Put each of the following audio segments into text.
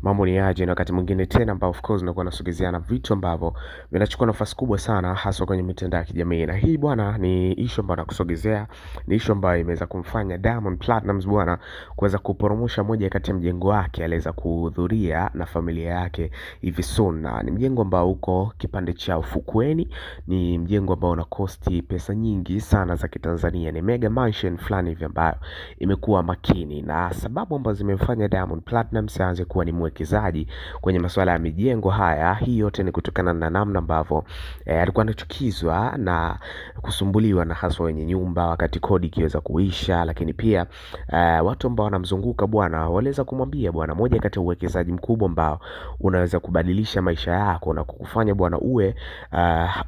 Mambo ni aje, na wakati mwingine tena ambao of course nakuwa nasugezeana vitu ambavyo vinachukua nafasi kubwa sana hasa kwenye mitandao ya kijamii. Na hii bwana ni issue ambayo nakusogezea, ni issue ambayo imeweza kumfanya Diamond Platnumz bwana kuweza kuporomosha moja kati ya mjengo wake aliweza kuhudhuria na familia yake hivi soon. Na ni mjengo ambao uko kipande cha ufukweni, ni mjengo ambao una costi pesa nyingi sana za Kitanzania. Ni mega mansion fulani hivi ambayo imekuwa makini, na sababu ambazo zimemfanya Diamond Platnumz aanze kuwa ni mwekezaji kwenye masuala ya mijengo haya, hii yote ni kutokana na namna ambavyo alikuwa anachukizwa na kusumbuliwa na haswa wenye nyumba wakati kodi ikiweza kuisha. Lakini pia watu ambao wanamzunguka bwana waliweza kumwambia bwana, moja kati ya uwekezaji mkubwa ambao unaweza kubadilisha maisha yako na kukufanya bwana uwe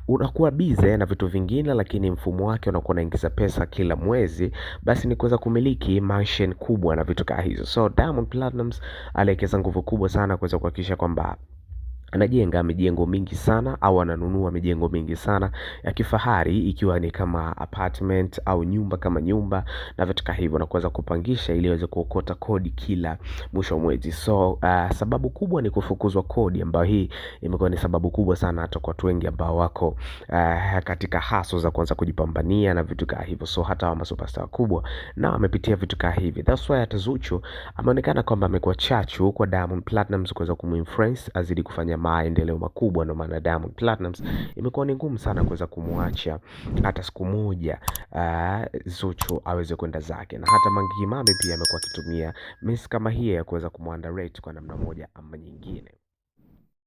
unakuwa busy na vitu vingine, lakini mfumo wake unakuwa unaingiza pesa kila mwezi, basi ni kuweza kumiliki mansion kubwa na vitu kama hizo. So Diamond Platnumz aliwekeza nguvu kubwa sana kuweza kuhakikisha kwamba anajenga mijengo mingi sana au ananunua mijengo mingi sana ya kifahari, ikiwa ni kama apartment au nyumba kama nyumba na vitu kama hivyo, na kuweza kupangisha ili aweze kuokota kodi kila mwisho wa mwezi. So sababu kubwa ni kufukuzwa kodi, ambayo hii imekuwa ni sababu kubwa sana hata kwa watu wengi ambao wako katika haso za kuanza kujipambania na vitu kama hivyo. So hata wa superstar kubwa na wamepitia vitu kama hivi. That's why hata Zuchu ameonekana kwamba amekuwa chachu kwa Diamond Platnumz kuweza kuminfluence azidi kufanya maendeleo makubwa. Ndio maana Diamond Platnumz imekuwa ni ngumu sana kuweza kumwacha hata siku moja Zuchu aweze kwenda zake. Na hata Mange Kimambi pia amekuwa akitumia miss kama hii ya kuweza kumunderate kwa namna moja ama nyingine.